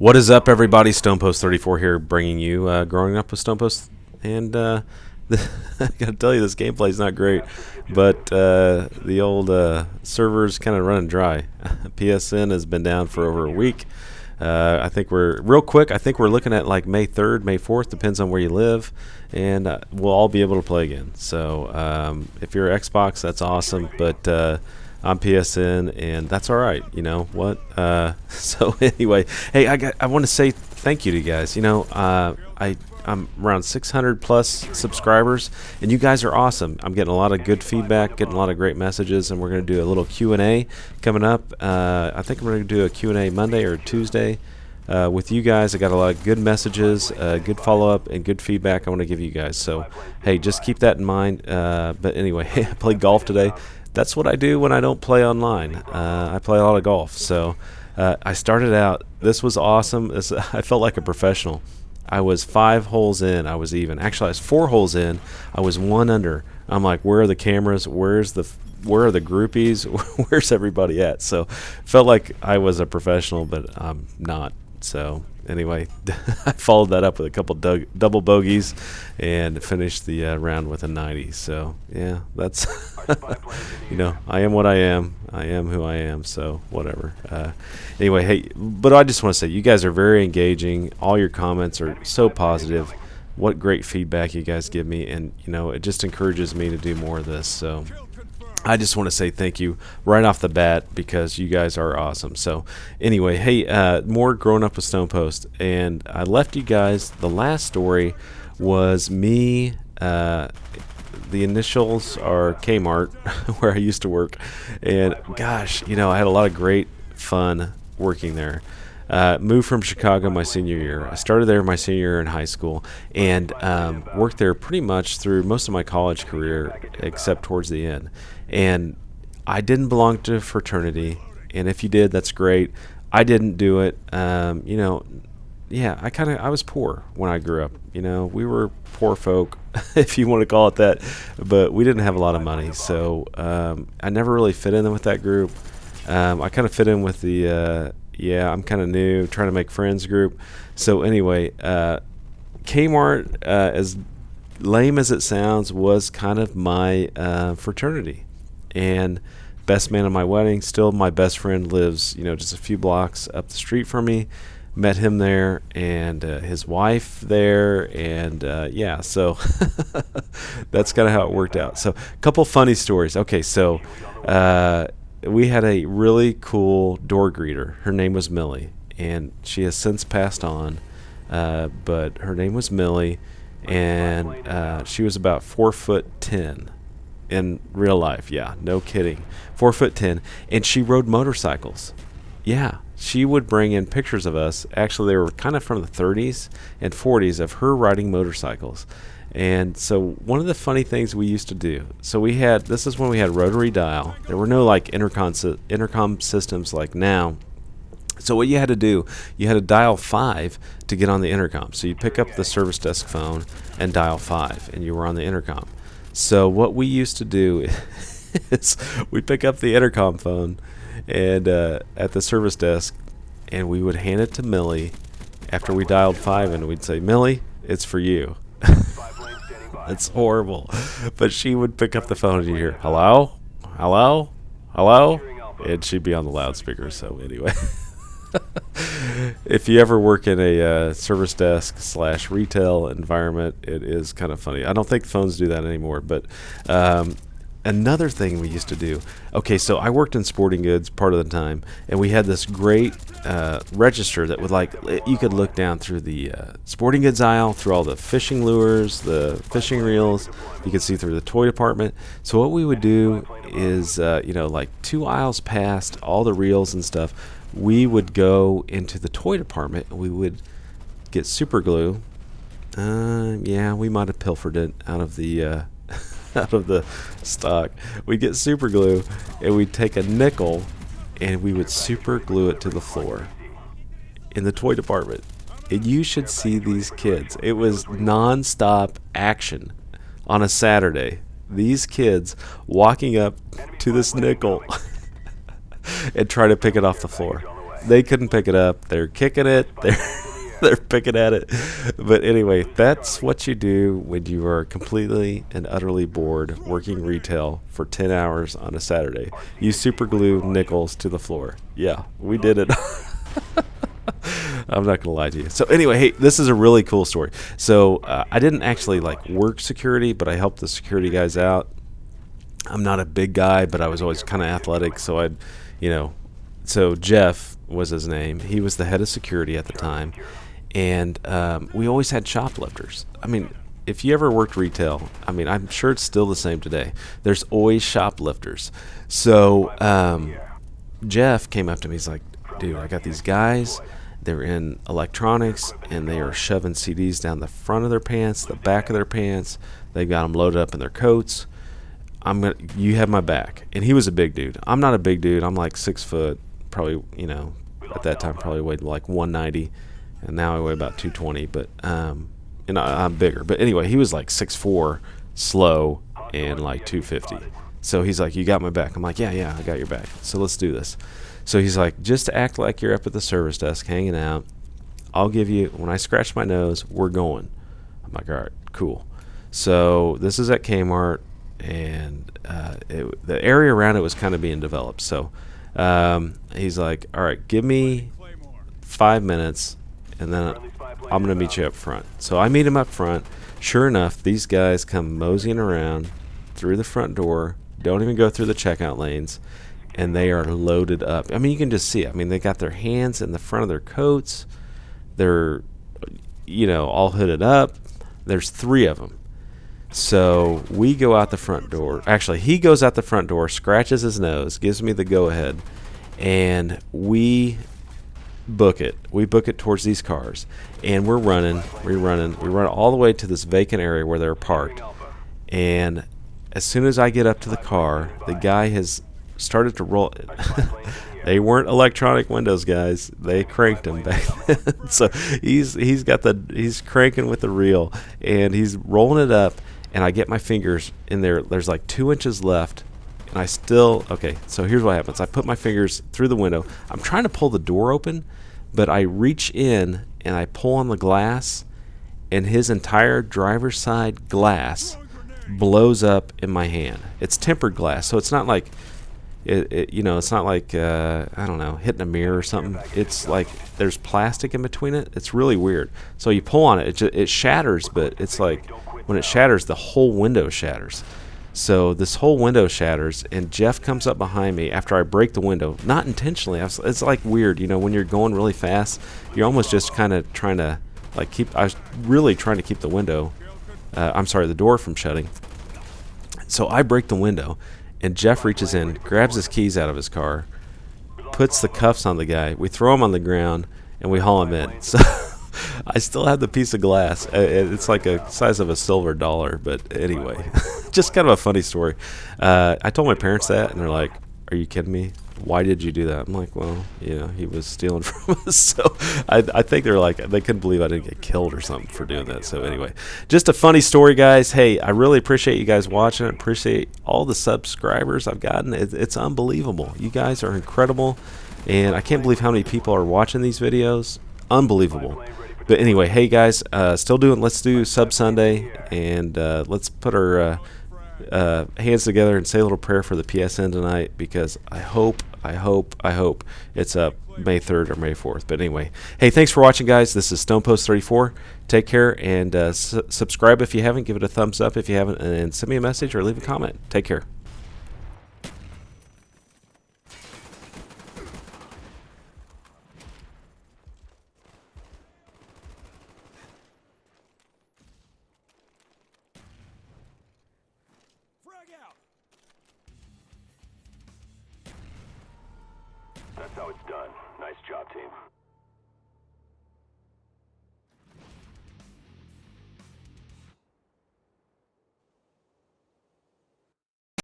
What is up, everybody? Stonepost34 here, bringing you Growing Up with Stonepost. And I gotta tell you, this gameplay is not great, but the old server's kind of running dry. PSN has been down for over a week. I think we're looking at like May 3rd, May 4th, depends on where you live, and we'll all be able to play again. So if you're Xbox, that's awesome, but I'm PSN, and that's all right. You know what? So anyway, hey, I want to say thank you to you guys. You know, I'm around 600 plus subscribers, and you guys are awesome. I'm getting a lot of good feedback, getting a lot of great messages, and we're going to do a little Q&A coming up. I think we're going to do a Q&A Monday or Tuesday with you guys. I got a lot of good messages, good follow-up, and good feedback I want to give you guys. So, hey, just keep that in mind. But anyway, I played golf today. That's what I do when I don't play online. I play a lot of golf. So I started out. This was awesome. I felt like a professional. I was 5 holes in. I was even. Actually, I was 4 holes in. I was 1 under. I'm like, where are the cameras? Where are the groupies? Where's everybody at? So felt like I was a professional, but I'm not. So anyway, I followed that up with a couple double bogeys and finished the round with a 90. So yeah, that's you know, I am what I am. I am who I am. So whatever. Anyway, hey, but I just want to say you guys are very engaging. All your comments are so positive. What great feedback you guys give me, and you know, it just encourages me to do more of this. So I just want to say thank you right off the bat because you guys are awesome. So anyway, hey, more Growing Up with Stonepost, and I left you guys. The last story was me. The initials are Kmart, where I used to work, and gosh, you know, I had a lot of great fun working there. Moved from Chicago my senior year. I started there my senior year in high school, and worked there pretty much through most of my college career, except towards the end. And I didn't belong to a fraternity, and if you did, that's great. I didn't do it. You know, yeah, I was poor when I grew up. You know, we were poor folk, if you want to call it that, but we didn't have a lot of money, so I never really fit in with that group. I kind of fit in with the yeah, I'm kind of new, trying to make friends group. So anyway, Kmart, as lame as it sounds, was kind of my fraternity. And best man at my wedding, still my best friend, lives, you know, just a few blocks up the street from me. Met him there, and his wife there, and yeah, so that's kind of how it worked out. So a couple funny stories. Okay, so we had a really cool door greeter. Her name was Millie, and she has since passed on, but her name was Millie, and she was about 4'10" in real life. Yeah, no kidding, 4'10", and she rode motorcycles. Yeah, she would bring in pictures of us. Actually, they were kind of from the 30s and 40s of her riding motorcycles. And so one of the funny things we used to do, so this is when we had rotary dial. There were no like intercom systems like now. So what you had to do, you had to dial 5 to get on the intercom. So you pick up the service desk phone and dial 5, and you were on the intercom. So what we used to do is we pick up the intercom phone and at the service desk, and we would hand it to Millie after we dialed 5, and we'd say, Millie, it's for you. It's horrible, but she would pick up the phone and you hear, hello, hello, hello, and she'd be on the loudspeaker. So anyway, if you ever work in a service desk / retail environment, it is kind of funny. I don't think phones do that anymore, but another thing we used to do. Okay, so I worked in sporting goods part of the time, and we had this great register that would, like, you could look down through the sporting goods aisle, through all the fishing lures, the fishing reels. You could see through the toy department. So what we would do is, you know, like 2 aisles past all the reels and stuff, we would go into the toy department, and we would get super glue. Yeah, we might have pilfered it out of the out of the stock. We'd get super glue, and we'd take a nickel, and we would super glue it to the floor in the toy department. And you should see these kids. It was non-stop action on a Saturday. These kids walking up to this nickel and try to pick it off the floor. They couldn't pick it up. They're kicking it. They're picking at it. But anyway, that's what you do when you are completely and utterly bored working retail for 10 hours on a Saturday. You super glue nickels to the floor. Yeah, we did it. I'm not gonna lie to you. So anyway, hey, this is a really cool story. So I didn't actually like work security, but I helped the security guys out. I'm not a big guy, but I was always kind of athletic, so I'd, so Jeff was his name. He was the head of security at the time, and we always had shoplifters. I mean, if you ever worked retail, I mean, I'm sure it's still the same today. There's always shoplifters. So Jeff came up to me. He's like, dude, I got these guys. They're in electronics, and they are shoving CDs down the front of their pants, the back of their pants. They've got them loaded up in their coats. You have my back. And he was a big dude. I'm not a big dude. I'm like 6 foot, probably, at that time probably weighed like 190, and now I weigh about 220. But I'm bigger. But anyway, he was like 6'4", slow, and like 250. So he's like, you got my back. I'm like, yeah, I got your back. So let's do this. So he's like, just act like you're up at the service desk hanging out. I'll give you, when I scratch my nose, we're going. I'm like, all right, cool. So this is at Kmart, and the area around it was kind of being developed. So he's like, all right, give me 5 minutes, and then I'm going to meet you up front. So I meet him up front. Sure enough, these guys come moseying around through the front door, don't even go through the checkout lanes, and they are loaded up. I mean, you can just see it. I mean, they got their hands in the front of their coats. They're, all hooded up. There's 3 of them. So we go out the front door. Actually, he goes out the front door, scratches his nose, gives me the go-ahead, and we book it. We book it towards these cars, and we're running. We run all the way to this vacant area where they're parked. And as soon as I get up to the car, the guy has started to roll. They weren't electronic windows, guys. They cranked them back then. So he's cranking with the reel, and he's rolling it up, and I get my fingers in there. There's like 2 inches left, and okay, so here's what happens. I put my fingers through the window. I'm trying to pull the door open, but I reach in, and I pull on the glass, and his entire driver's side glass blows up in my hand. It's tempered glass, so it's not like it's not like I don't know, hitting a mirror or something. It's like there's plastic in between it. It's really weird. So you pull on it, it shatters, but it's like when it shatters, the whole window shatters. So this whole window shatters, and Jeff comes up behind me after I break the window, not intentionally. It's like weird, when you're going really fast, you're almost just kind of trying to I was really trying to keep the the door from shutting. So I break the window, and Jeff reaches in, grabs his keys out of his car, puts the cuffs on the guy. We throw him on the ground, and we haul him in. So I still have the piece of glass. It's like a size of a silver dollar, but anyway, just kind of a funny story. I told my parents that, and they're like, "Are you kidding me? Why did you do that?" I'm like, "Well, he was stealing from us." So I think they're like, they couldn't believe I didn't get killed or something for doing that. So anyway, just a funny story, guys. Hey, I really appreciate you guys watching. I appreciate all the subscribers I've gotten. It's unbelievable. You guys are incredible, and I can't believe how many people are watching these videos. Unbelievable. But anyway, hey guys, let's do Sub Sunday, and let's put our hands together and say a little prayer for the PSN tonight, because I hope it's up May 3rd or May 4th. But anyway, hey, thanks for watching, guys. This is StonePost34. Take care, and subscribe if you haven't. Give it a thumbs up if you haven't, and send me a message or leave a comment. Take care. That's how it's done. Nice job, team.